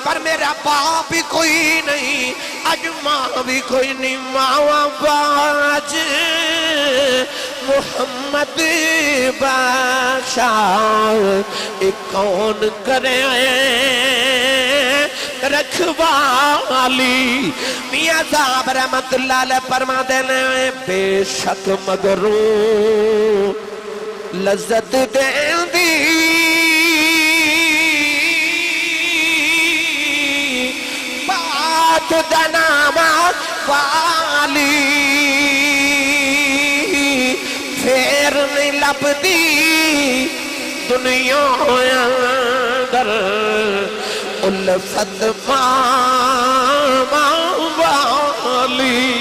پر میرا باپ بھی کوئی نہیں اج ماں بھی کوئی نہیں ماں باج محمد بادشاہ ایک کون کرے رکھوالی میاں صاحب رحمت اللہ علیہ فرما دینے بے شک مگروں لذت دین دی بات دناما والی پھر نہیں لبدی دنیا اندر الفت ماما والی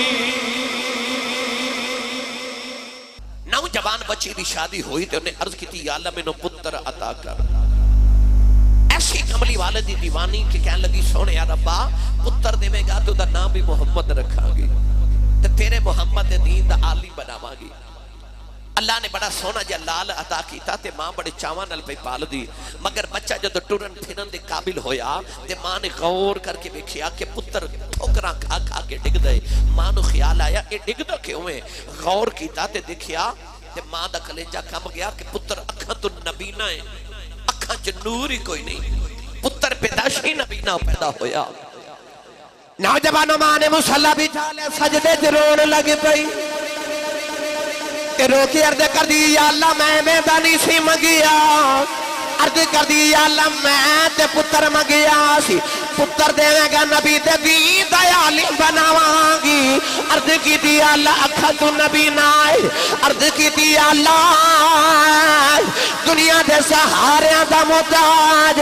نوجوان بچی دی شادی ہوئی تے انہیں عرض کی تھی یا اللہ میں نو پتر عطا کر ایسی کملی والدی دیوانی کہ کہنے لگی سونے یا ربا پتر دے میں گا تو دا نام بھی محمد رکھا گی تے تیرے محمد دین دا عالی بناوا گی اللہ نے بڑا سونا جا لال عطا کیتا تے ماں بڑے چاواں نال پہ پال دی مگر بچہ جدو ٹرن پھرن دے قابل ہویا تے ماں نے غور کر کے دیکھیا کہ پتر ٹھوکراں کھا کھا کے ڈگ دے ماں نو خیال آیا اے ڈگ دا کیوں ہے غور کیتا تے دیکھیا تے ماں دا کلیجہ کم گیا کہ پتر اکھاں تو نبینا ہے اکھاں چ نور ہی کوئی نہیں پتر پیداشی نبینا پیدا ہویا نوجوانوں ماں نے مصلی بچھا لے سجدے تے رون لگ پئی روکی عرض کر دی یا اللہ میں دانی سی مگیا عرض کر دی یا اللہ میں تے پتر مگیا سی پتر دینے گا نبی دے دین دیالی بناوانگی عرض کی دی یا اللہ اکھا تو نبی نائے عرض کی دی یا اللہ دنیا دے سہاریاں دا محتاج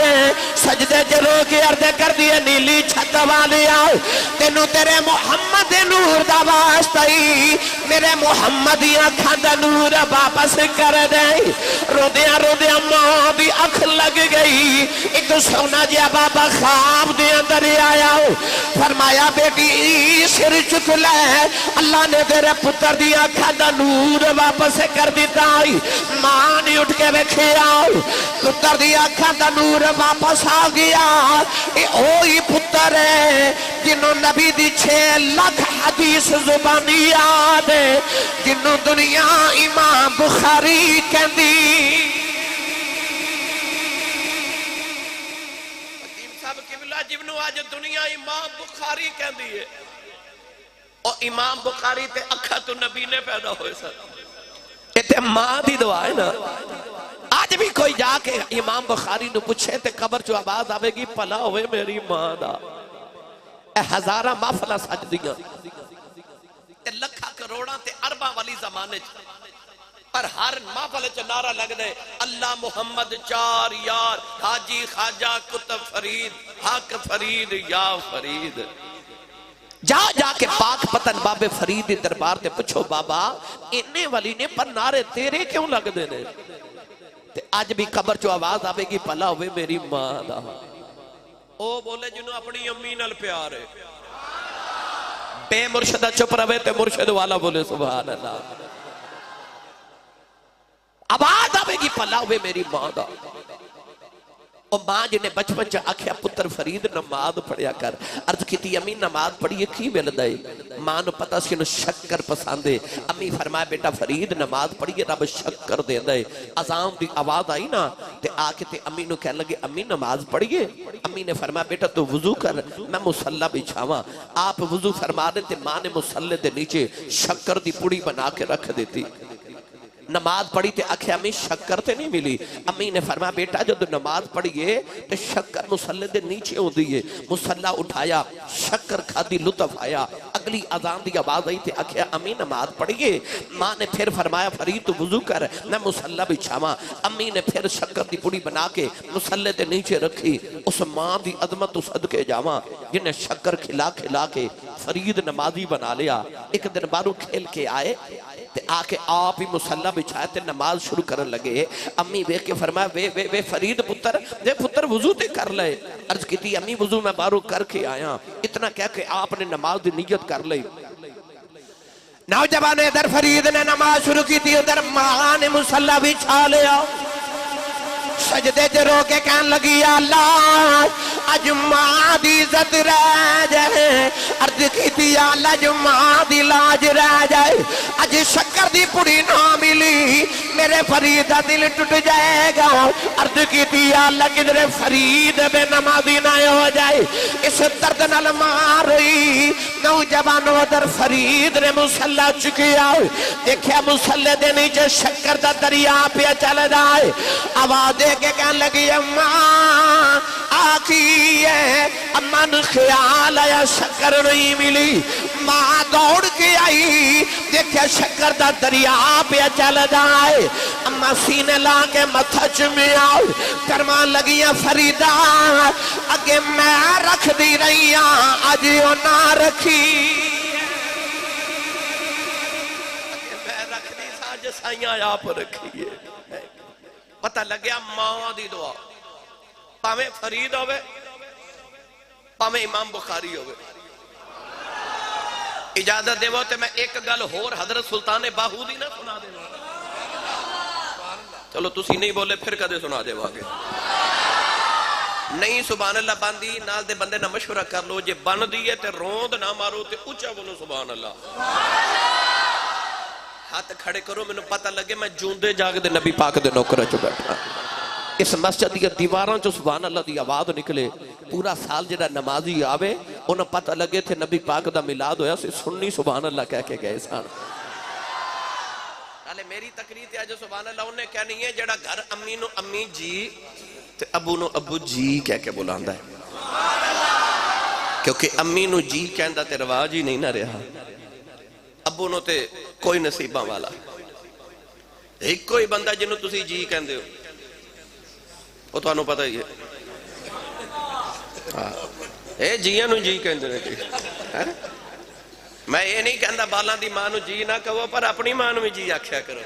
سجدے جلو کی عرض کر دی نیلی چھت والی آئے تینو تیرے محمد نور دا واسطائی میرے محمد اکھا دا نور واپس کر دے رو دیا ماں دی اکھ لگ گئی ایک سونا جیا بابا خواب دے اندر آیا فرمایا بیٹی سر چک لے اللہ نے تیرے پتر دی اکھا دا نور واپس کر دیتا ماں نے اٹھ کے بیکھیا پتر دی اکھا دا نور واپس آ گیا اے اوہی پتر ہے جنہوں نبی دی 6 لاکھ حدیث زبانی یاد ہے جنہوں دنیا امام بخاری کہندی جنہوں آج دنیا امام بخاری کہندی ہے اور امام بخاری تے اکھا تو نبی نے پیدا ہوئے سر تے ماں دی دعا ہے نا آج بھی کوئی جا کے امام بخاری نو پوچھے تے قبر جو آواز آوے گی پلا ہوئے میری ماں دا اے ہزارہ محفلہ سج دیاں تے لکھا کروڑاں تے ارباں والی زمانے پر ہر محفل چ نعرہ لگ دے اللہ محمد 4 یار حاجی خواجہ کتب فرید حق فرید یا فرید جا کے پاک پتن بابے فرید دربار تے پوچھو بابا انہیں والی نے پر نعرے تیرے کیوں لگ دے نے تے آج بھی قبر چو آواز آوے گی پلا ہوئے میری ماں دا او بولے جنہوں اپنی امی نال پیار ہے بے مرشدہ چپ روے تے مرشد والا بولے سبحان اللہ آواز آوے گی پلا ہوئے میری ماں دا اور ماں جنہیں بچپن چا آکھیا پتر فرید نماز پڑھیا کر عرض کی تھی امی نماز پڑھیے کی مل دائی ماں نو پتہ سی نو شکر پساندے امی فرمایا بیٹا فرید نماز پڑھیے رب شکر دے دائی ازام دی آواز آئی نا تے آکے تے امی نو کہنے لگے امی نماز پڑھیے امی نے فرمایا بیٹا تو وضو کر میں مصلی بچھاواں آپ وضو فرما دے تے ماں نے مصلی دے نیچے شکر دی پوڑی بنا کے رکھ دیتی نماز پڑھی تے آکھے امی شکر تے نہیں ملی امی نے فرمایا بیٹا جو نماز پڑھیے تے شکر مصلی دے نیچے ہو دیئے مصلی اٹھایا شکر کھادی لطف آیا اگلی اذان دی آواز آئی تے آکھے امی نماز پڑھیے ماں نے پھر فرمایا فرید تو وضو کر میں مصلی بچھاواں امی نے پھر شکر دی پوڑی بنا کے مصلی دے نیچے رکھی اس ماں دی عظمت تو صدقے جاواں جنہیں شکر کھلا کھلا کے فرید نمازی بنا لیا ایک دن بارو کھیل کے آئے تے آکے آپ ہی مصلی بچھائے تے نماز شروع کرن لگے امی وے کے فرمایا وے فرید پتر وضو تے کر لے عرض کی تھی امی وضو میں بارو کر کے آیا اتنا کہہ کہ آپ نے نماز دی نیت کر لئی نوجوان ادھر فرید نے نماز شروع کی تھی ادھر ماں نے مصلی بچھا لیا سجدے چ رو کے کہن لگی یا اللہ اج ماں دی عزت رہ جائے عرض کیتی یا اللہ اج ماں دی لاج رہ جائے اج شکر دی پڑی نہ ملی میرے فرید دا دل ٹوٹ جائے گا عرض کیتی یا اللہ کدھر فرید بے نمازی نہ ہو جائے اس درد نال مار رہی نوجوان ادھر فرید نے مسلح چکیا دیکھیا مسلح دے نیچے شکر دا دریا پہ چل جائے آواز دے کے کہنے لگی اماں آخی ہے اماں نے خیال آیا شکر نہیں ملی ماں دوڑ کے آئی دیکھیا شکر دا دریا پہ چل جائے اماں سینے لا کے متھا چمے آؤ کرمان لگیاں فریدہ اگے میں رکھ دی رہی ہاں آج وہ نہ رکھی میں رکھ دی ساج سائیاں آپ رکھیے پتہ لگیا ماں دی دعا پاویں فرید ہوئے پاویں امام بخاری ہوئے اجازت دے وہ تے میں ایک گل ہور حضرت سلطان باہو دی نہ سنا دے چلو تسی نہیں بولے پھر کدے سنا دے واگے نہیں سبحان اللہ باندھی نال دے بندے نہ مشورہ کر لو جے بن دیئے تے روند نہ مارو تے اچھا بولو سبحان اللہ ہاتھ کھڑے کرو میں نے پتہ لگے میں جوندے جاگ دے نبی پاک دے نوکرہ چو بیٹھا اس مسجد دی دیواراں چو سبحان اللہ دی آواز نکلے پورا سال جڑا نمازی آوے انہوں پتہ لگے تھے نبی پاک دا میلاد ہویا سے سننی سبحان اللہ کہہ کے گئے سان نالے میری تقریر تے آج سبحان اللہ انہیں کیا نہیں ہے جڑا گھر امی نو امی جی تے ابو نو ابو جی کہہ کے بلاندہ ہے کیونکہ امی نو جی کہندہ تے رواج ہی نہیں نہ رہا ابو نو تے کوئی نصیبہ والا ایک کوئی بندہ جنہوں تسی جی کہندے ہو وہ تو انہوں پتہ ہی ہے اے جیاں نو جی کہندے رہے میں یہ نہیں کہندہ بالاں دی ماں نو جی نہ کہو پر اپنی ماں نو جی آکھیا کرو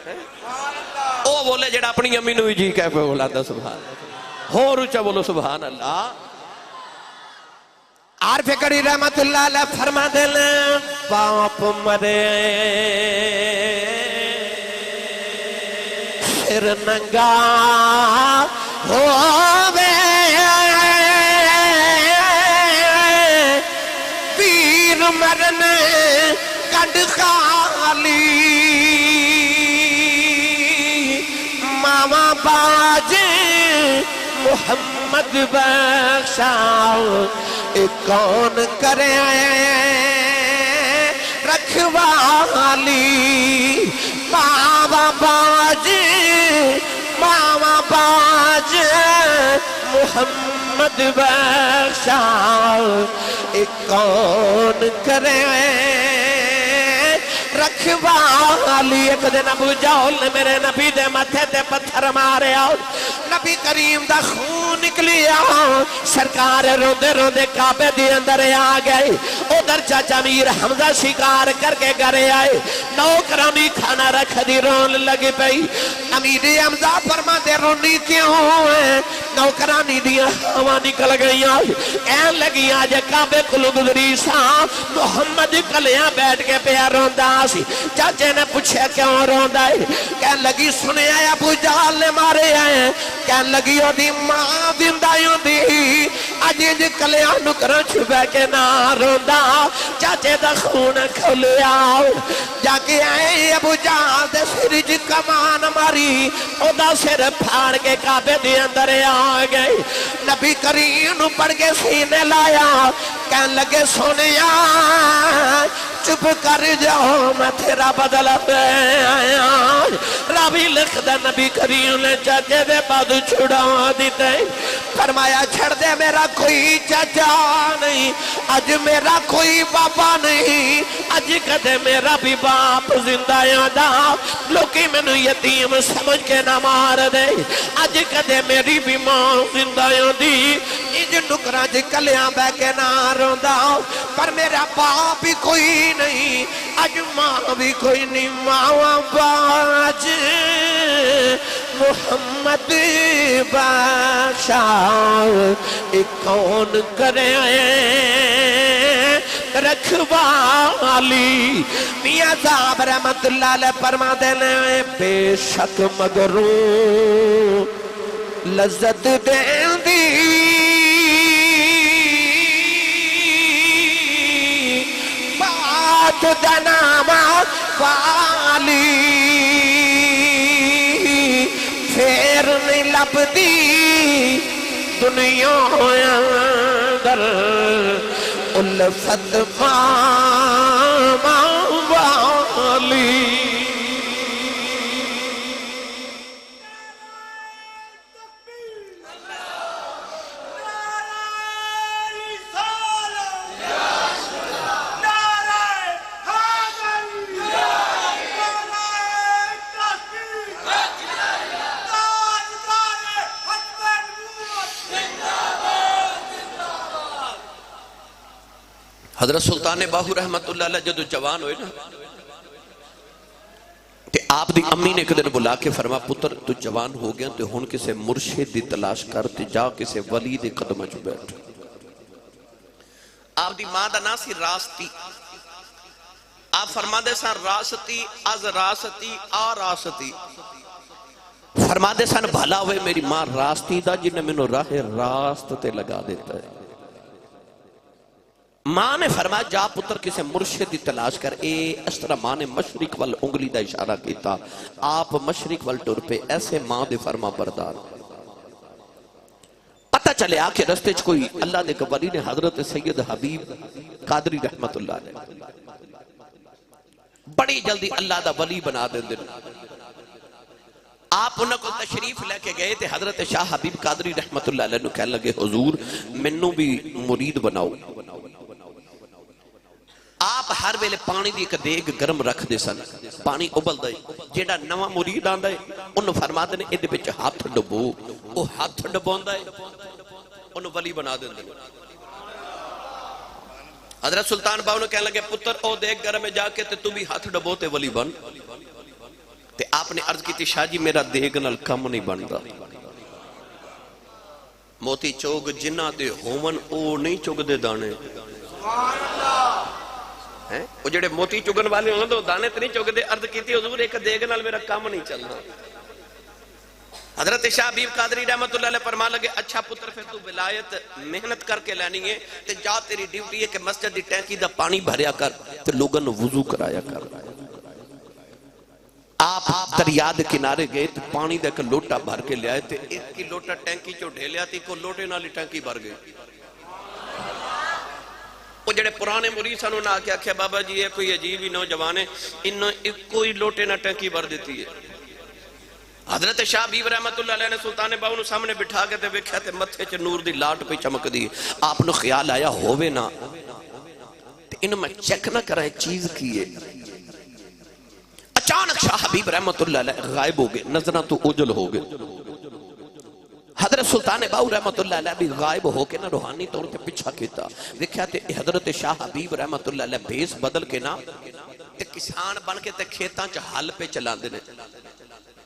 او بولے جڑا اپنی امی نو جی کہہ پہ بولا دا سبحان اللہ ہو روچہ بولو سبحان اللہ عارف کڑی رحمت اللہ علیہ فرما دل باپ مرے سر ننگا ہووے پیر مرن کڈ خالی ماما باج محمد بخشا کون کرے رکھوالی ماما باج محمد بخشا کون کرے رکھوالی ایک دن ابو جہل نے میرے نبی دے متھے تے پتھر مارے آؤ نبی کریم دا خون نکلی آؤ سرکار روندے روندے کعبے دی اندر آ گئے ادھر چاچا میر حمزہ شکار کر کے گھرے آئے نوکرانی کھانا رکھ دی رون لگی پئی امیر حمزہ فرما دے رونی کیوں ہے نوکرانی دیا ہوا نکل گئی این لگی آج کعبے کلو گزری سا محمد کلیاں بیٹھ کے پیا روندا سی چاچے نے پوچھے کیوں روندا ہے کہن لگی سنے آیا ابو جہل نے مارے آئے کہن لگی او دی ماں زندائیوں دی اج کلیاں نکرہ چھپے کے نہ روندا چاچے دا خون کھولے آؤ جا کے آئے ابو جہل دے سرج کمان ماری او دا سر پھاڑ کے کعبے دی اندر آ گئے نبی کریم پڑھ کے سینے لایا کہن لگے سونیا چپ کر جاؤ میں تیرا بدل پہ آیا راوی لکھ دے نبی کریم نے چاچے دے بعد چھڑا دیتے فرمایا چھڑ دے میرا کوئی چاچا نہیں اج میرا کوئی بابا نہیں اج کدے میرا بھی باپ زندہ یادا لوکی میں نے یتیم سمجھ کے نہ مار دے اج کدے میری بھی ماں زندہ یادی انج نکرہ جی کلیاں بے کے نہ روندا پر میرا باپ بھی کوئی نہیں اج ماں بھی کوئی نہیں ماں باج محمد بخشا کون کرے رکھوالی میاں صاحب رحمت اللہ علیہ فرما دینے بے شک مگروں لذت دین دی بات دناما والی پھر نہیں لبدی دنیا اندر الفت ماما والی حضرت سلطان باہو رحمت اللہ علیہ جدو جوان ہوئے نا تے آپ دی امی نے ایک دن بلا کے فرما پتر تو جوان ہو گیا تے ہن کسے مرشد دی تلاش کر تے جا کسے ولی دے قدمہ چ بیٹھ آپ دی ماں دا نا سی راستی آپ فرما دے سن راستی از راستی آ راستی فرما دے سن بھلا ہوئے میری ماں راستی دا جنہیں منو راہ راست تے لگا دیتا ہے ماں نے فرمایا جا پتر کسے مرشد دی تلاش کر اس طرح ماں نے مشرق وال انگلی دا اشارہ کیتا آپ مشرق وال ٹر پہ ایسے ماں دے فرما بردار پتہ چلے آ کہ رستے کوئی اللہ دے ولی نے حضرت سید حبیب قادری رحمت اللہ علیہ بڑی جلدی اللہ دا ولی بنا دیں دن آپ انہوں کو تشریف لے کے گئے تھے حضرت شاہ حبیب قادری رحمت اللہ علیہ کہنے لگے حضور منوں بھی مرید بناؤ آپ ہر ویلے پانی دی ایک دیگ گرم رکھ دے سن پانی ابل دے جیڑا نواں مرید آندا ہے انہوں فرما دے ادھے وچ ہاتھ ڈبو او ہاتھ ڈبوندا ہے انہوں ولی بنا دیندے حضرت سلطان باہو نے کہنے لگے پتر او دیگ گرم میں جا کے تے تو بھی ہاتھ ڈبو تے ولی بن تے آپ نے عرض کی تھی شاہ جی میرا دیگ نال کم نہیں بندا موتی چوگ جنہ دے ہومن او نہیں چوگ دے دانے سبحان اللہ وہ جڑے موتی چگن والے ہوں تو دانے تو نہیں چگ دے عرض کی تھی حضور ایک دیگ نال میرا کام نہیں چلنا حضرت شاہ حبیب قادری رحمت اللہ علیہ فرما لگے اچھا پتر پھر تو ولایت محنت کر کے لینی ہے تے جا تیری ڈیوٹی ہے کہ مسجد دی ٹینکی دا پانی بھریا کر تے لوگوں نے وضو کرایا کر آپ دریا دے کنارے گئے تے پانی دے کے لوٹا بھر کے لے آئے تے ایک کی لوٹا ٹینکی چو ڈھیلیا تھی کو لوٹے نالی ٹینکی بھر گئی وہ جڑے پرانے مرید سنوں نہ آکے آکھے بابا جی یہ کوئی عجیب ہی نوجوان ہے انہوں ایک کوئی لوٹے نہ ٹینکی بھر دیتی ہے حضرت شاہ حبیب رحمت اللہ علیہ نے سلطان باہو نے سامنے بٹھا کے تے ویکھیا تے متھے چ نور دی لاٹ پہ چمک دی آپ نے خیال آیا ہووے نہ تے انہوں میں چیک نہ کرائے چیز کی ہے اچانک شاہ حبیب رحمت اللہ علیہ غائب ہو گئے نظرہ تو اوجل ہو گئے حضرت سلطان باہو رحمت اللہ علیہ بھی غائب ہو کے نا روحانی طور تے پچھا کیتا دیکھا تے حضرت شاہ حبیب رحمت اللہ علیہ بھیس بدل کے نا تے کسان بن کے تے کھیتاں چا حل پہ چلان دینے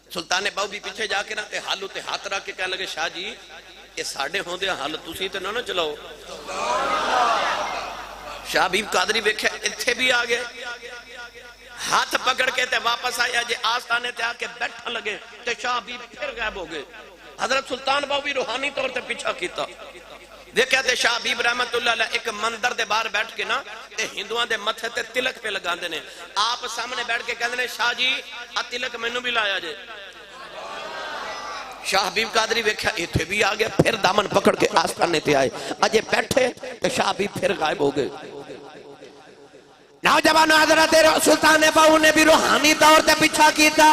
سلطان باہو بھی پیچھے جا کے نا تے حلو تے ہاتھ رکھ کے کہنے لگے شاہ جی یہ ساڑھے ہوں دے حل تُسی تے نہ چلاؤ شاہ حبیب قادری بیکھے اتھے بھی آگے ہاتھ پکڑ کے تے واپس آیا جے آستانے تے آکے بیٹھا لگے تے شاہ حبیب پھر غائب ہو گئے حضرت سلطان باہو بھی روحانی طور تے پیچھا کیتا دیکھا تے شاہ حبیب رحمت اللہ علیہ ایک مندر دے باہر بیٹھ کے نا تے ہندوان دے متھے تے تلک پہ لگان دینے آپ سامنے بیٹھ کے کہنے شاہ جی تلک مینوں بھی لایا جے شاہ حبیب قادری ویکھیا ایتھے بھی آ گیا پھر دامن پکڑ کے آستانے تے آئے اجے بیٹھے تے شاہ حبیب پھر غائب ہو گئے نوجوان حضرت سلطان باہو نے بھی روحانی طور تے پیچھا کیتا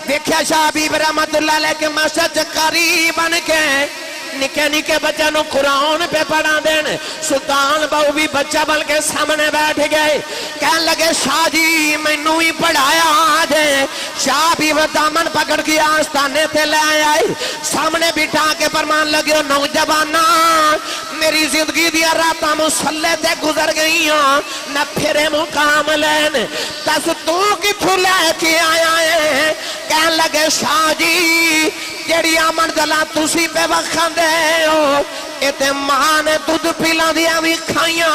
دیکھیا شاہ حبیب رحمت اللہ علیہ کے مسجد قریب بن کے نکے نکے بچہ نو قرآن پہ پڑھا دین سلطان باہو بھی بچہ بل کے سامنے بیٹھ گئے کہنے لگے شاہ جی میں نو ہی پڑھایا آجے شاہ بھی وہ دامن پکڑ کی آستانے تے لے آئے سامنے بٹھا کے فرمان لگے نوجوانا میری زندگی دیا راتا مسلح تے گزر گئی ہوں نہ پھرے مقام لین تس تو کی پھولے کی آیا ہے کہنے لگے شاہ جی جیڑی آمن دلہ تُسی پہ وقت دے ہو ایتے ماں نے دودھ پلا دیا بھی کھائیاں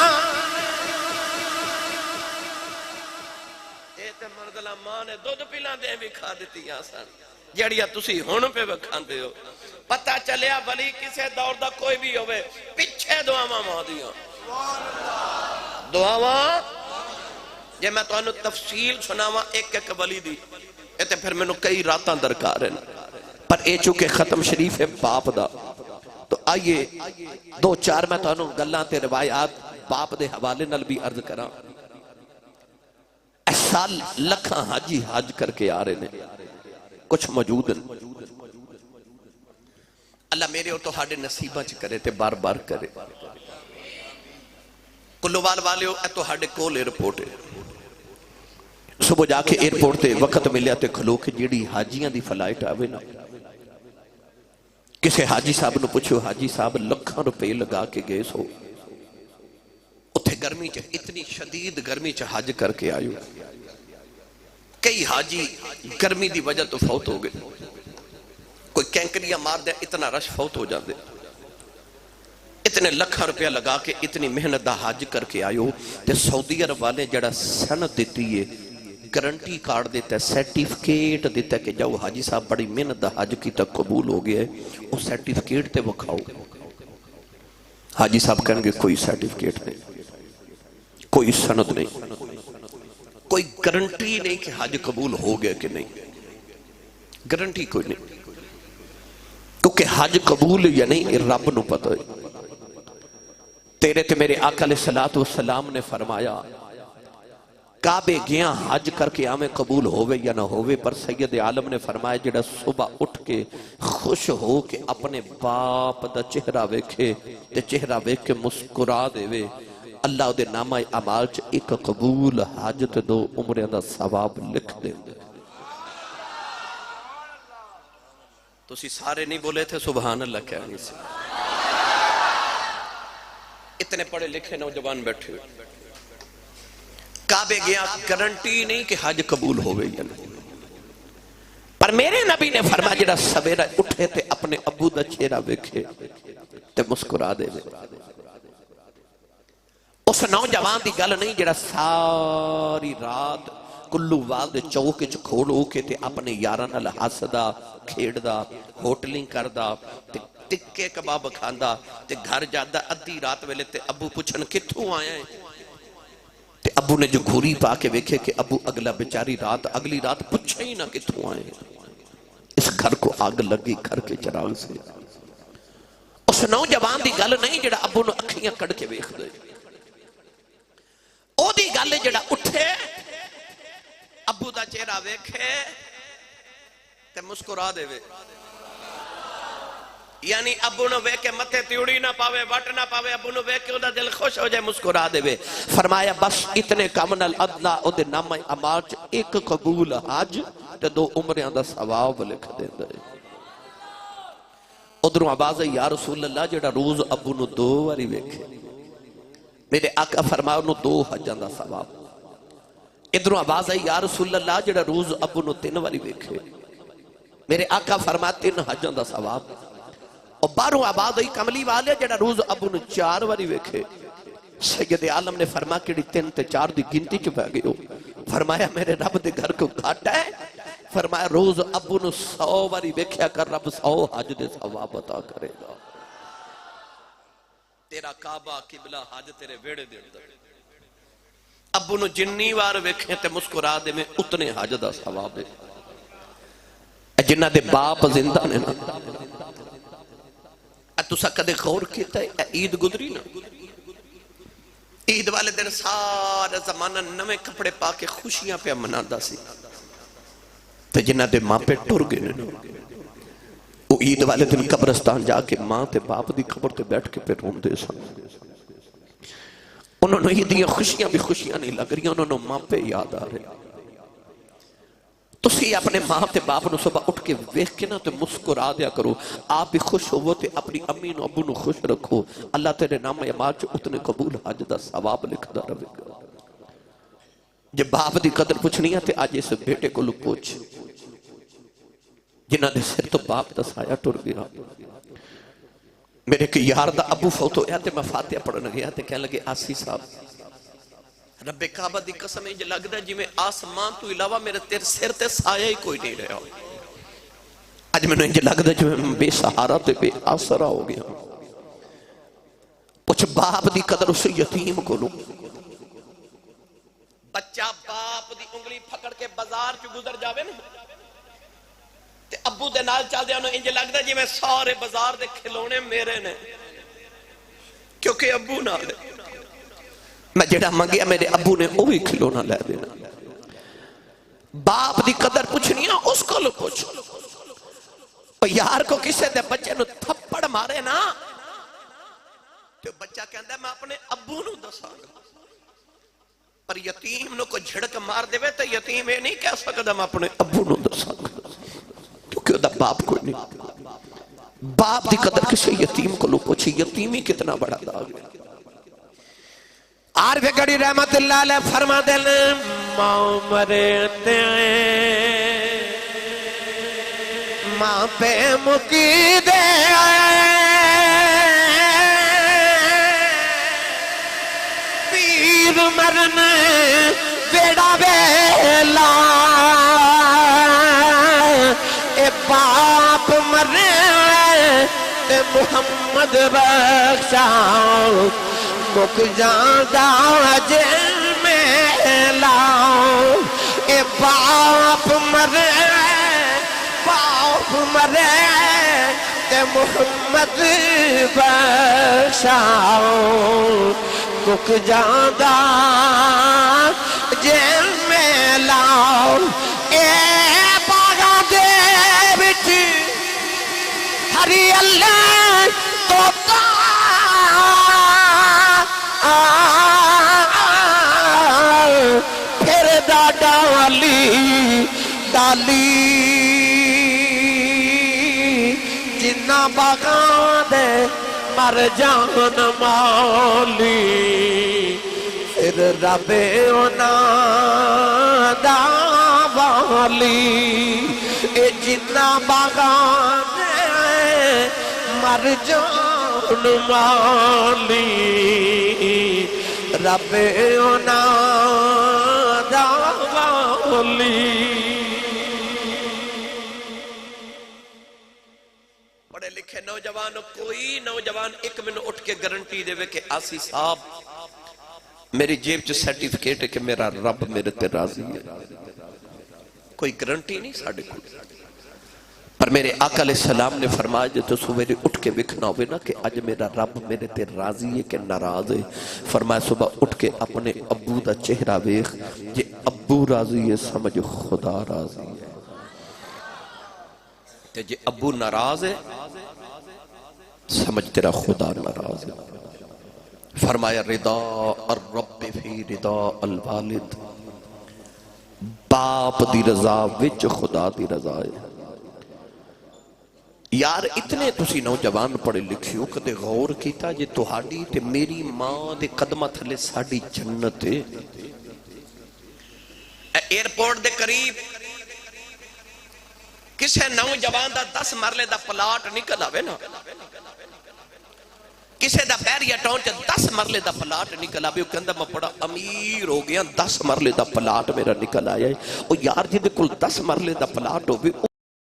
ایتے مردلہ ماں نے دودھ پلا دیا بھی کھا دیتی آسان جڑیاں تسی ہن پہ وکھاندے ہو پتہ چلیا ولی کسے دور دا کوئی بھی ہوئے پیچھے دعاواں ماندیاں دعاواں جے میں تو انہوں تفصیل سناواں ایک ایک ولی دی تے پھر میں نو کئی راتاں درکار ہیں پر اے چونکہ ختم شریف ہے باپ دا تو آئیے دو چار میں تو انہوں گلاں تے روایات باپ دے حوالے نل بھی عرض کراں سال لکھاں حاجی حاج کر کے آ رہے ہیں کچھ موجود ہیں اللہ میرے اور توہاڑے نصیبہ چ کرے تے بار بار کرے کلووال والے ہو توہاڑے کول ایئرپورٹ ہے صبح جا کے ایئرپورٹ تے وقت ملیا تے کھلو کے جیڑی حاجیاں دی فلائٹ آوے نا کسے حاجی صاحب نو پوچھو حاجی صاحب لکھاں روپے لگا کے گئے سو اتھے گرمی چ اتنی شدید گرمی چ حج کر کے آئیو کئی حاجی گرمی دی وجہ تو فوت ہو گئے کوئی کینکریاں مار دے اتنا رش فوت ہو جاندے اتنے لکھاں روپیہ لگا کے اتنی محنت دا حج کر کے آئیو تے سعودی عرب والے جڑا سند دیتی ہے گارنٹی کارڈ دیتا ہے سرٹیفکیٹ دیتا ہے کہ جاؤ حاجی صاحب بڑی محنت دا حج کی تک قبول ہو گیا ہے اس سرٹیفکیٹ تے وکھاؤ حاجی صاحب کہیں گے کوئی سرٹیفکیٹ نہیں کوئی سند نہیں کوئی گارنٹی نہیں کہ حج قبول ہو گیا کہ نہیں گارنٹی کوئی نہیں کیونکہ حج قبول یا نہیں رب نو پتہ ہے تیرے تے میرے آقا علیہ السلام نے فرمایا کعبے گیا حج کر کے آمیں قبول ہوئے یا نہ ہوئے پر سید عالم نے فرمایا جڑا صبح اٹھ کے خوش ہو کے اپنے باپ دا چہرہ ویکھے تے چہرہ ویکھ کے مسکرا دے وے اللہ دے نامہ اعمال چ ایک قبول حج تے دو عمریں دا ثواب لکھ دے تو اسی سارے نہیں بولے تھے سبحان اللہ کہنے سے اتنے پڑھے لکھے نوجوان بیٹھے ہوئے کعبے گیا گارنٹی نہیں کہ حج قبول ہوئے یا نہیں پر میرے نبی نے فرمایا جڑا سویرا اٹھے تے اپنے ابو دا چہرہ ویکھے تے مسکرا دے اس نوجوان دی گل نہیں جڑا ساری رات کلو والد چوکے چ کھولو کے تے اپنے یاراں نال ہسدا کھیڑدا ہوٹلنگ کردا تے ٹکے کباب کھاندا تے گھر جادا ادھی رات ویلے تے ابو پوچھن کتھوں آیا ہے تے ابو نے جو گھوری پا کے ویکھے کہ ابو اگلا بیچاری رات اگلی رات پوچھے ہی نہ کتھوں آئے اس گھر کو آگ لگی گھر کے چراغ سے اس نوجوان دی گل نہیں جڑا ابو نو اکھیاں کڑ کے ویکھ دے او دی گل جڑا اٹھے ابو دا چہرہ ویکھے تے مسکرا دے وے یعنی ابو نو ویکھے متھے تیوڑی نہ پاوے وٹ نہ پاوے ابو نو ویکھے دا دل خوش ہو جائے مسکرا دے وے فرمایا بس اتنے کم نال ادنا او دے نامہ اعمال چ ایک قبول حج تے دو عمریاں دا ثواب لکھ دیندا ہے ادھروں آواز ہے یا رسول اللہ جڑا روز ابو نو دو واری ویکھے میرے آقا فرمایا انہوں دو حجاں دا ثواب ادھروں آواز ہے یا رسول اللہ جڑا روز ابو نو 3 واری ویکھے میرے آقا فرمایا 3 حجاں دا ثواب اور باروں آواز ہے کملی والے جڑا روز ابو نو 4 واری ویکھے سید عالم نے فرمایا کہ 3 تے 4 دی گنتی چ پہ گئے ہو فرمایا میرے رب دے گھر کو گھاٹا ہے فرمایا روز ابو نو 100 واری ویکھیا کر رب 100 حج دے ثواب عطا کرے گا تیرا کعبہ قبلہ حج تیرے ویڑے دے اندر ابو نو جنی وار ویکھیں تے مسکرا دے میں اتنے حج دا ثواب ہے جنہ دے باپ زندہ نے نا تُسا کدے غور کیتا ہے عید گزری نا عید والے دن سارا زمانہ نوے کپڑے پا کے خوشیاں پہ منادا سی تے جنہ دے ماں پہ ٹر گئے نا وہ عید والے دن قبرستان جا کے ماں تے باپ دی قبر تے بیٹھ کے پہ رون دے سن انہوں نے عیدیاں خوشیاں بھی خوشیاں نہیں لگ رہی انہوں نے ماں پہ یاد آ رہے تسی اپنے ماں تے باپ نو صبح اٹھ کے ویکھ کے نا تے مسکرا دیا کرو آپ بھی خوش ہو تے اپنی امی نو ابو نو خوش رکھو اللہ تیرے نام اعمال چ اتنے قبول حج دا ثواب لکھدا رہے گا جب باپ دی قدر پوچھنی ہے تے آج اس بیٹے کو لو پوچھ جنہ دے سر تو باپ دا سایہ ٹر گیا میرے کہ یار دا ابو فوت ہو گیا تے میں فاتحہ پڑھنے گیا تے کہنے لگے آسی صاحب رب کعبہ دی قسم ہے جو لگ دا جی میں آسمان تو علاوہ میرے تیر سر تے سایہ ہی کوئی نہیں رہا اج میں انج لگتا جو میں بے سہارا تے بے آسرا ہو گیا. پوچھ باپ دی قدر اسے یتیم کو لو. بچہ باپ دی انگلی پھکڑ کے بازار چ گزر جاوے نا تے ابو دے نال چل دے انہوں انج لگتا جی میں سارے بازار دے کھلونے میرے نے کیونکہ ابو نہ دے میں جڑا منگیا میرے ابو نے وہی کھلونا لے دینا. باپ دی قدر پوچھنی ہے اس کو لو پوچھ. یار کو کسے دے بچے نو تھپڑ مارے نا تو بچہ کہندا ہے میں اپنے ابو نو دساں گا. پر یتیم نو کو جھڑک مار دے تو یتیم یہ نہیں کہہ سکتا میں اپنے ابو نو دساں گا کیونکہ دا باپ کوئی نہیں. باپ دی قدر کسے یتیم کو لو پوچھی. یتیمی کتنا بڑا داغ ہے. عارف گڑی رحمت اللہ علیہ فرما دل ماں مرے تے ماں پہ مکی دے پیر مرنے بیڑا بیلا اے باپ مرنے تے محمد بخشا مک جاندہ جن میں لاؤ. اے باپ مرے باپ مرے تے محمد بخشاؤ مک جاندہ جن میں لاؤ. اے باغا دے بچ ہری اللہ تو پھر ڈالی ڈالی جنہ باغاں دے مر جان مولی پھر رب اونا دا والی. اے جنہ باغاں دے مر جان مولی رب اونا دا والی. پڑھے لکھے نوجوانوں کوئی نوجوان ایک منٹ اٹھ کے گارنٹی دے کہ آسی صاحب میری جیب چ سرٹیفکیٹ ہے کہ میرا رب میرے تے راضی ہے. کوئی گارنٹی نہیں ساڑھے کو. پر میرے آقا علیہ السلام نے فرمایا جو تو سویرے اٹھ کے وکھنا ہوئے نا کہ آج میرا رب میرے تے راضی ہے کہ ناراض ہے. فرمایا صبح اٹھ کے اپنے ابو دا چہرہ ویکھ جے ابو راضی ہے سمجھ خدا راضی ہے تے جے ابو ناراض ہے سمجھ تیرا خدا ناراض ہے. فرمایا رضا الرب فی رضا الوالد. باپ دی رضا وچ خدا دی رضا ہے. یار اتنے تسی نوجوان پڑھے لکھیو کدے غور کیتا جے تہاڈی تے میری ماں دے قدمہ تھلے ساڈی جنت ہے. ایئرپورٹ دے قریب کسے نوجوان دا 10 مرلے دا پلاٹ نکل آوے نا کسے دا بیریا ٹاؤن چا 10 مرلے دا پلاٹ نکل آوے وہ کہندہ میں بڑا امیر ہو گیا 10 مرلے دا پلاٹ میرا نکل آیا ہے. اور یار جی دے کل 10 مرلے دا پلاٹ ہوئے وہ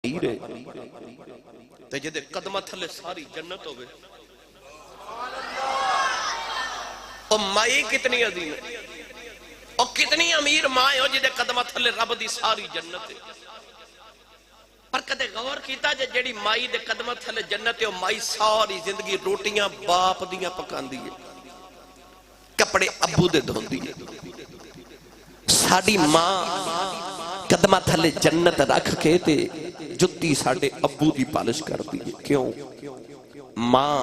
امیر ہے تے جدے قدمہ تھلے ساری جنت ہوئے. اور مائی کتنی عظیم ہے اور کتنی امیر ماں ہو جدے قدمہ تھلے رب دی ساری جنت ہے. پر کدے غور کیتا جڑی مائی دے قدمہ تھلے جنت ہے مائی ساری زندگی روٹیاں باپ دیاں پکان دی ہے کپڑے ابو دے دھون دی ہے. ساڑی ماں قدمہ تھلے جنت رکھ کے تے جتی ساڑے ابو دی پالش کر دی ہے. کیوں ماں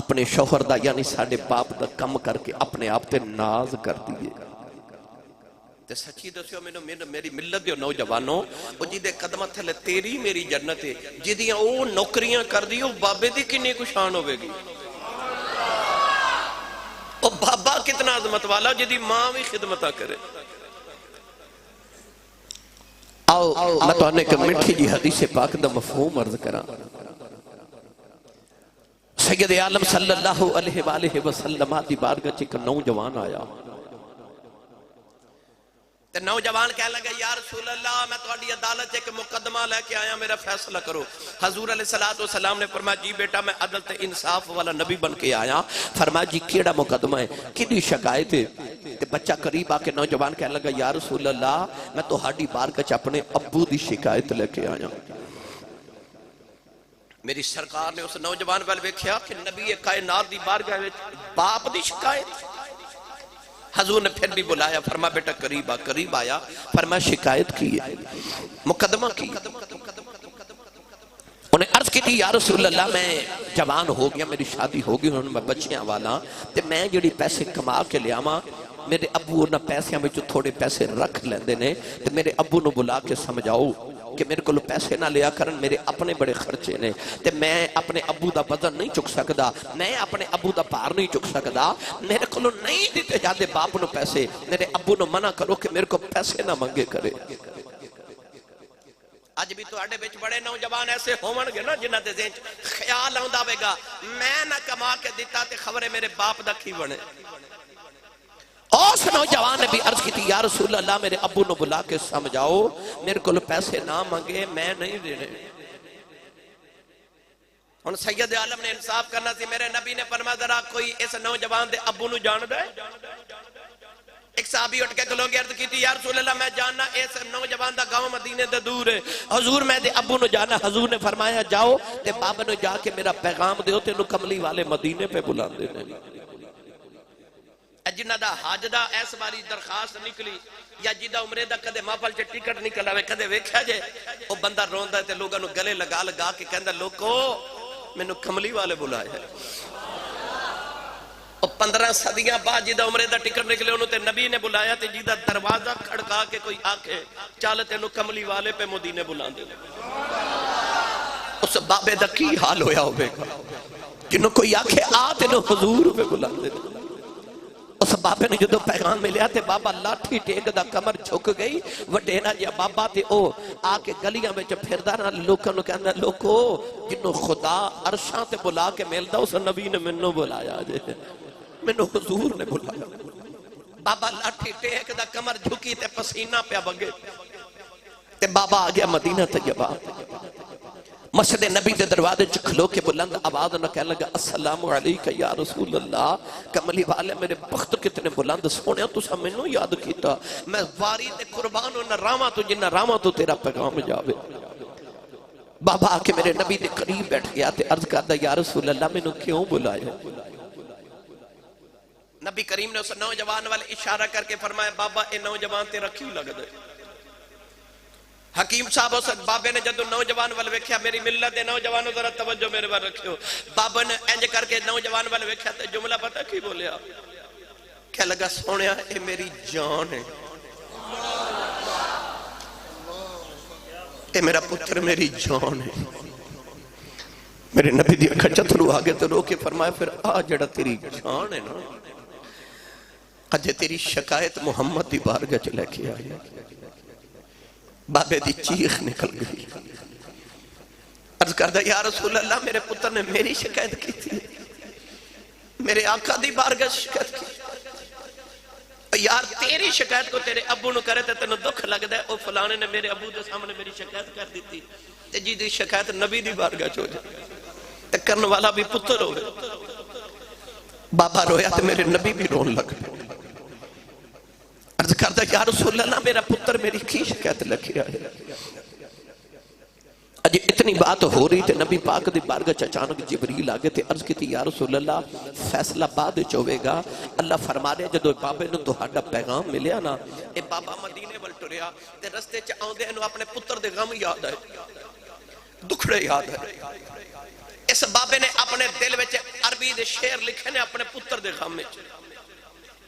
اپنے شوہر دا یعنی ساڑے باپ دا کم کر کے اپنے آپ تے ناز کر دی ہے. تے سچی دسیو میری ملت دیو نوجوانوں وہ جی دے قدمہ تھلے تیری میری جنت ہے جدیاں او نوکریاں کر دیو بابے دی کنی کشان ہوئے گی. او بابا کتنا عظمت والا جدی ماں بھی خدمتہ کرے. آؤ میں تو آنے کہ مٹھی جی حدیث پاک دا مفہوم عرض کرا. سید عالم صلی اللہ علیہ وآلہ وسلم دی بارگاہ چک نوجوان آیا تے نوجوان کہنے لگا یا رسول اللہ میں تہاڈی عدالت ایک مقدمہ لے کے آیا، میرا فیصلہ کرو۔ حضور علیہ السلام نے فرمایا جی بیٹا میں عدل تے انصاف والا نبی بن کے آیا۔ فرمایا جی کیڑا مقدمہ ہے، کدی شکایت ہے؟ تے بچہ قریب آ کے نوجوان کہنے لگا یا رسول اللہ میں تہاڈی بارگاہ وچ اپنے ابو دی شکایت لے کے آیا۔ میری سرکار نے اس نوجوان ول ویکھیا کہ نبی کائنات دی بارگاہ وچ باپ دی شکایت۔ حضور نے پھر بھی بلایا، فرمایا بیٹا قریب آیا، فرمایا شکایت کی ہے، مقدمہ کی۔ انہیں عرض کی تھی یا رسول اللہ میں جوان ہو گیا، میری شادی ہو گئی، انہوں نے میں بچیاں والا تے میں جڑی پیسے کما کے لیا ماں، میرے ابو انہاں پیسیاں میں جو تھوڑے پیسے رکھ لیندے نے تے میرے ابو نو بلا کے سمجھاؤ کہ میرے کو پیسے نہ لیا کرن، میرے اپنے بڑے خرچے نے تے میں اپنے ابو دا وزن نہیں چک سکدا، میں اپنے ابو دا بھار نہیں چک سکدا، میرے کو نہیں دیتے جاتے باپ نو پیسے، میرے ابو نو منع کرو کہ میرے کو پیسے نہ منگے کرے۔ آج بھی تو آڑے بیچ بڑے نوجوان ایسے ہون گے نا جنہ دے ذہن خیال آؤں داوے گا میں نہ کما کے دیتا تے خبرے میرے باپ دا کی بنے۔ اس نوجوان نے بھی عرض کی تھی یا رسول اللہ میرے ابو نو بلا کے سمجھاؤ میرے کو پیسے نہ مانگے، میں نہیں دینے۔ ان سید عالم نے انصاف کرنا سی، میرے نبی نے فرمایا ذرا کوئی اس نوجوان دے ابو نو جان دے۔ ایک صحابی اٹھ کے کلوں گے عرض کی تھی یا رسول اللہ میں جاننا اس نوجوان دا گاؤں مدینے دے دور ہے، حضور میں دے ابو نو جانا۔ حضور نے فرمایا جاؤ تے بابا نو جا کے میرا پیغام دیو تے نو کملی والے مدینے پہ بلا دینے۔ جنہ دا حاج دا ایس باری درخواست نکلی یا جدہ عمرے دا کدے محفل چے ٹکٹ نکل آوے کدے ویکھیا جے او بندہ روندا تے لوگاں نو گلے لگا کے کہندا لوکو مینوں کملی والے بلایا ہے۔ او 15 صدیاں بعد جدہ عمرے دا ٹکٹ نکلے انہوں تے نبی نے بلایا تے جدہ دروازہ کھڑکا کے کوئی آکے چال تینوں کملی والے پہ مدینے بلان دے۔ اس بابے دا کی حال ہویا ہوئے گا جنہوں کوئی آکے آ تینوں حضور پہ بلان دے۔ اس بابے نے جدو پیغام ملیا تے بابا لاٹھی ٹیک دا کمر جھک گئی وڈینا جا بابا تے او آکے گلیاں میں جو پھردانا لوکاں نو کہنا لوکو جنہوں خدا عرشاں تے بلا کے ملدا اس نبی نے منو بلایا جے، منو حضور نے بلایا۔ بابا لاٹھی ٹیک دا کمر جھکی تے پسینہ پہ بگے تے بابا آگیا مدینہ طیبہ، مسجد نبی دے دروازے کھلو کے بلند آواز نہ کہنے لگا السلام علیکہ یا رسول اللہ۔ کملی والے میرے بخت کتنے بلند سونے تو سا میں نو یاد کیتا، میں واری تے قربان ہوں نہ راما تو جنہ راما تو تیرا پیغام جاوے۔ بابا آکے میرے نبی دے قریب بیٹھ گیا تے عرض کردا یا رسول اللہ میں نو کیوں بلایا؟ نبی کریم نے اس نوجوان والے اشارہ کر کے فرمایا بابا اے نوجوان تیرا کیوں لگ دے؟ حکیم صاحب اس بابے نے جدو نوجوان والے ویکھیا میری ملت دے نوجوانوں ذرا توجہ میرے بار رکھیو، بابا نے انج کر کے نوجوان والے ویکھیا تے جملہ پتہ کی بولیا؟ کہہ لگا سونیا اے میری جان ہے، اے میرا پتر میری جان ہے۔ میرے نبی دی اکھا چترو آگے تو رو کے فرمایا پھر آ جڑا تیری جان ہے نا اجے تیری شکایت محمد دی بارگاہ چلے کے آئی۔ بابے دی چیخ نکل گئی، عرض کردہ یا رسول اللہ میرے پتر نے میری شکایت کی تھی، میرے آقا دی بارگاہ شکایت کی، یار تیری شکایت کو تیرے ابو نو کرے تے تینوں دکھ لگ دے، او فلانے نے میرے ابو دے سامنے میری شکایت کر دی تھی تے جی دی شکایت نبی دی بارگاہ چو جائے تے کرن والا بھی پتر ہوئے۔ بابا رویا تے میرے نبی بھی رون لگ گئے، عرض کردہ یا رسول اللہ میرا پتر میری کی شکایت لکھی آئے۔ اجھے اتنی بات ہو رہی تھے نبی پاک دی بارگاہ اچانک جبریل آگے تھے، عرض کی تھی یا رسول اللہ فیصلہ بعد چوے گا۔ اللہ فرما رہے جدو بابے نے تو ہاڈا پیغام ملیا نا اے بابا مدینے ول ٹریا تے رستے چ آوندے انہوں اپنے پتر دے غم یاد ہے، دکھڑے یاد ہے۔ اس بابے نے اپنے دل وچ عربی دے شعر لکھے نے اپنے پتر دے غم وچ،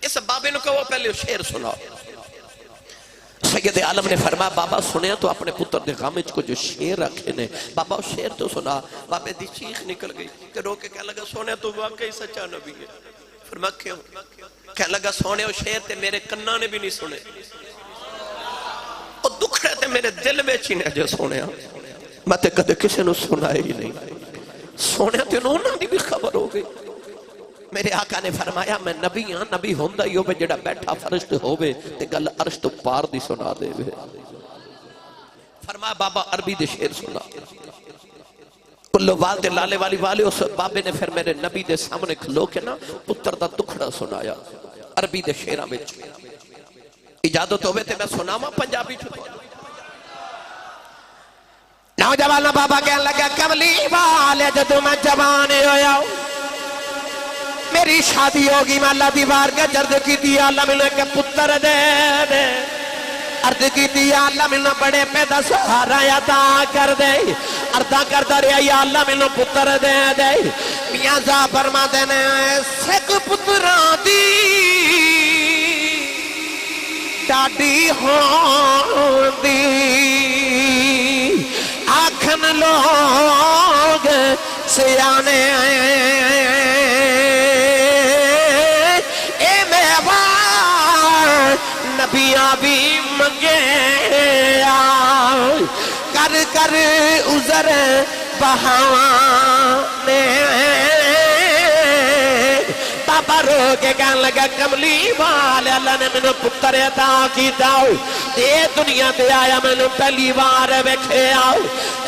اس بابے نے کہو پہلے شعر سنا۔ سید عالم نے فرمایا بابا سنیا تو اپنے پتر دے غم وچ کو جو شعر رکھے نے بابا شعر تو سنا۔ بابے دی چیخ نکل گئی کہ رو کے کہنے لگا سونے تو واقعی سچا نبی ہے۔ فرمایا کیوں؟ کہنے لگا سونے وہ شعر تے میرے کناں نے بھی نہیں سنے، وہ دکھ رہے تے میرے دل میں چینے جو سونے میں تے کدے کسی نے سنائے ہی نہیں۔ سونے تے انہوں نے بھی خبر ہو گئی میرے آقا نے فرمایا میں نبی ہاں، نبی ہوندا ہی ہوے جڑا بیٹھا فرش تے ہوے تے گل عرش تو پار دی سنا دے وے۔ فرمایا بابا عربی دے شعر سنا، کلو والد لالے والی والے اس بابے نے پھر میرے نبی دے سامنے کھلو کے نا پتر دا دکھڑا سنایا عربی دے شعراں وچ۔ اجازت ہوے تے میں سناواں پنجابی چ؟ نوجوان بابا کہنے لگا کملی والے جدوں میں جوان ہویا میری شادی ہوگی، میں اللہ دی بارگاہ عرض کیتی اللہ مینوں ایک پتر دے دے، عرض کیتی اللہ مینوں بڑے پیدا سہارا عطا کر دے، عرض کردا رہیا یا اللہ مینوں پتر دے دے۔ میاں صاحب فرماندے نے سکھ پتراں دی ڈاڈی ہوندی آکھن لوگ سیانے اے میوا نبیاں بھی منگے کر کر عذر بہانے۔ بابا رو کے کہنے لگا کملی والے اللہ نے مینوں پتر عطا کیتا تے دنیا تے آیا مینوں پہلی بار ویکھیا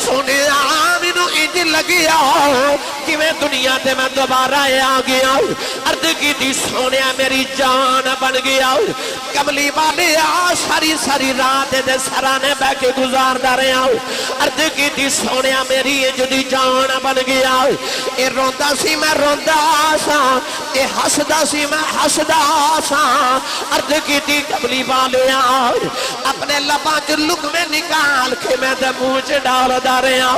سونے مینوں انج لگیا کہ میں دنیا تے میں دوبارہ آ گیا، عرض کیتی سونیا میری جان بن گیا۔ کملی والے ساری ساری رات دے سرانے بہ کے گزاردا رہیا، عرض کیتی سونیا میری جدی جان بن گیا۔ اے روندا سی میں روندا سا، اے ہسدا سی میں ہسدا سا، عرض کیتی کملی والے اپنے لباں چ لقمے نکال کے میں تے منہ چ ڈالدا رہیا،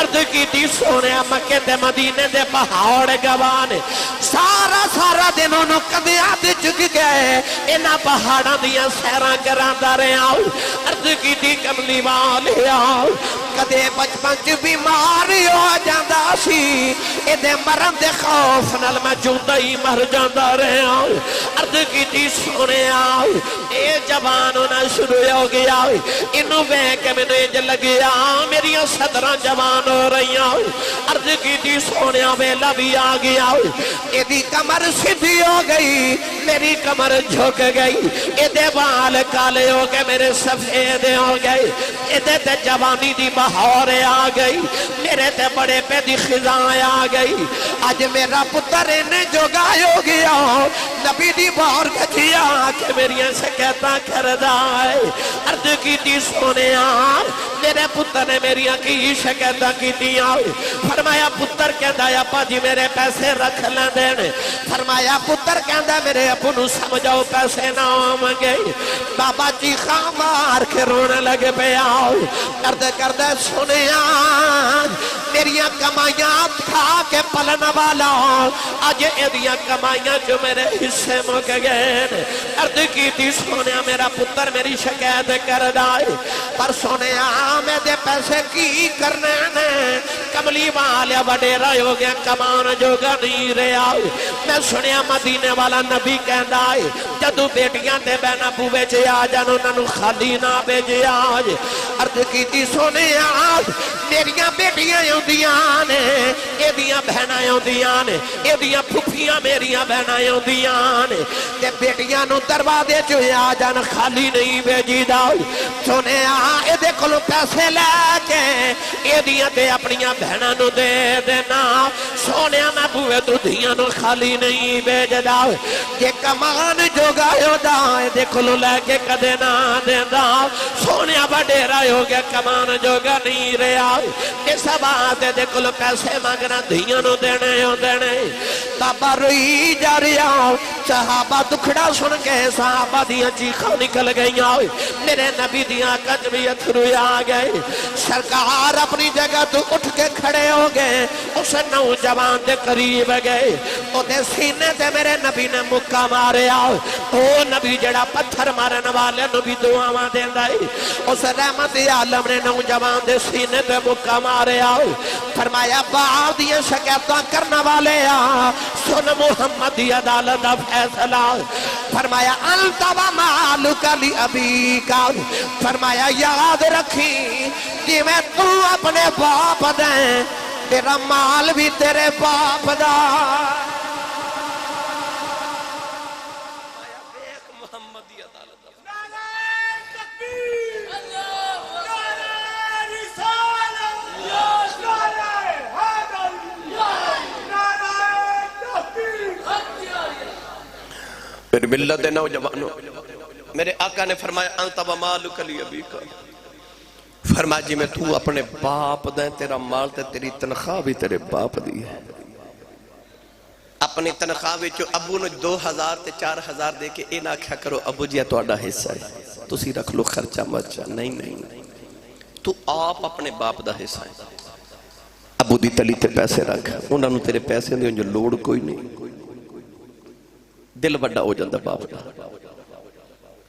عرض کیتی سونیا مکے تے مدینے دے پہاڑ گواہ سارا سارا دن انہوں کدیاں تے چک گئے انہاں پہاڑاں دیاں سیراں کراندا رہیا، عرض کیتی کملی والے کدے بچپن چ بیمار ہو جاندا سی اے مرن دے خوف نال میں جوندا ہی مر جاندا رہیا، عرض کیتی سونیا اے جوان ہونا شروع ہو گیا، انہوں ویکھ کے مینوں انج لگیا میریاں صدراں جوان ہو رہیاں، عرض کیتی سونیا ویلا بھی آ گیا، ایدی کمر سیدھی ہو گئی میری کمر جھک گئی، ایدے وال کالے ہو گئے میرے سفید ہو گئے، ایدے تے جوانی دی بہار آ گئی، میرے تے بڑے پہ دی خزاں آ گئی، آج میرا پتر انہیں جوگا ہو گیا، نبی دی بار کھچیا کہ میری شکایتاں کردہ ہے، عرض کیتی سونیا میرے پتر نے میری کی شکایتاں کیتیاں، فرمایا پتر کہندا یا پاجی میرے پیسے رکھ لیں دینے، فرمایا پتر کہندا میرے ابو نو سمجھاؤ پیسے نہ منگے، بابا جی خواہ مار کے رونے لگے پہ آؤ، کردے سنیا میریاں کمائیاں کھا کے پلن والا آج ایدیاں کمائیاں جو میرے حصے مک گئے، عرض کیتی سونیا میرا پتر میری شکایت کر دائے پر سونیا میں دے پیسے کی کرنے نے کملی والے وڈیرا ہو گیا کمان جو گا نہیں رہا، میں سنیا مدینے والا نبی کہندا ہے جدو بیٹیاں تے بہنا بوے چے آ جانو ننو خالی نہ بیجے آج، عرض کیتی سونیا میریاں بیٹیاں ہوندیاں نے ایدیاں بہناں ہوندیاں نے ایدیاں پھپھیاں میریاں بہناں ہوندیاں نے تے بیٹیاں نو دروازے چ آ جان خالی نہیں بیجی دا، سونیا ایدے کولو پیسے لے کے ایدیاں تے اپنیاں بہناں نو دے دینا، سونیا میں بوے تو دھیاں نو خالی نہیں بیجدا، جے کمان جو گایو دا ایدے کولو لے کے کدے نہ دیندا، سونیا وڈیرا ہو گیا کمان جو گا نہیں رہا، اس بات دے کل پیسے مانگنا دھیاں نو دینے ہو دینے، بابا روئی جا رہا صحابہ دکھڑا سن کے صحابہ دیاں چیخاں نکل گئیاں، میرے نبی دیاں کجویت روی آ گئے، سرکار اپنی جگہ تو اٹھ کے کھڑے ہو گئے، اس نوجوان دے قریب گئے، او دے سینے تے میرے نبی نے مکہ مارے آؤ، او نبی جڑا پتھر مارن والے نبی دعاواں دین دائی، اس رحمت عالم نے نوجوان دے سینے تے مکہ مارے آؤ، فرمایا بعد دیاں شکایتاں کرنا والے آ سن محمد دی عدالت دا فیصلہ، فرمایا انت و مالک لی ابیکا، فرمایا یاد رکھی کہ میں تو اپنے باپ دیں تیرا مال بھی تیرے باپ دا، میری ملت نوجوانوں، میرے آقا نے فرمایا انت و مالک لابیک، فرمایا جی میں تو اپنے باپ دیں، تیرا مال تے تیری تنخواہ بھی تیرے باپ دی ہے۔ اپنی تنخواہ وچوں ابو نے 2000 تے 4000 دے کے اے نہ کیا کرو ابو جی تہاڈا حصہ ہے تسی رکھ لو خرچہ مرچہ، نہیں نہیں، تو آپ اپنے باپ دا حصہ ہے۔ ابو دی تلی تے پیسے رکھ، انہاں نوں تیرے پیسے دے جو لوڑ کوئی نہیں، دل بڑا ہو جاندہ باپ دا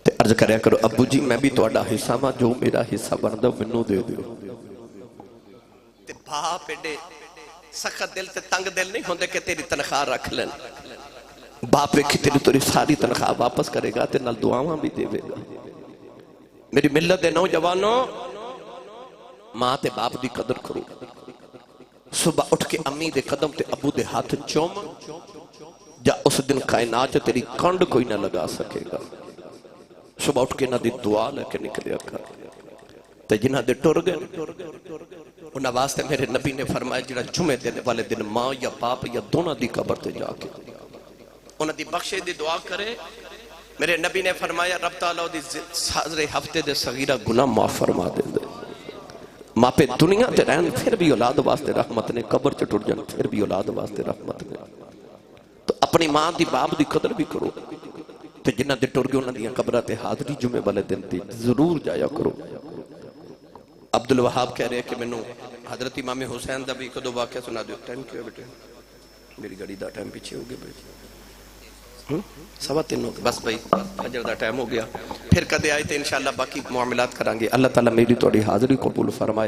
تے عرض کریا کرو ابو جی میں بھی تہاڈا حصہ ماں، جو میرا حصہ بندا مینوں دے دیو۔ تے باپ ایڈے سخت دل تے تنگ دل نہیں ہوندے کہ تیری تنخواہ رکھ لین، باپ ویکھی تیری ساری تنخواہ واپس کرے گا تے نال دعاواں بھی دے گا۔ میری ملت دے نوجوانوں، ماں تے باپ دی قدر کرو، صبح اٹھ کے امی دے قدم تے ابو دے ہاتھ چوم، جا اس دن کائنات تیری کنڈ کوئی نہ لگا سکے گا۔ صبح اٹھ کے نہ دی دعا لے کے نکلیا کر، تے جنہ دے ٹر گئے انہاں واسطے میرے نبی نے فرمایا جڑا جمعے دینے والے دن ماں یا باپ یا دونوں دی قبر تے جا کے انہاں دی بخشے دی دعا کرے، میرے نبی نے فرمایا رب تعالیٰ دی سازر ہفتے دے صغیرہ گناہ معاف فرما دے دے۔ ماں پہ دنیا تے رہن پھر بھی اولاد واسطے رحمت نے، قبر تے ٹر جان پھر بھی اولاد واسطے رحمت نے۔ تو اپنی ماں دی باپ دی قدر بھی کرو، تے جنہ دے ٹر گئے انہاں دی قبرہ تے حاضری جمعے والے دن دی ضرور جایا کرو۔ عبدالوہاب کہہ رہے کہ میں نوں حضرت امام حسین دا بھی کدو واقعہ سنا دیو۔ ٹائم کیوں ہے بیٹے؟ میری گاڑی دا ٹائم پیچھے ہو گیا بیٹے، سوا 3 ہو گیا، بس بھائی فجر دا ٹائم ہو گیا، پھر کدے آئے تے انشاءاللہ باقی معاملات کرانگے۔ اللہ تعالیٰ میری توڑی حاضری قبول فرمائے۔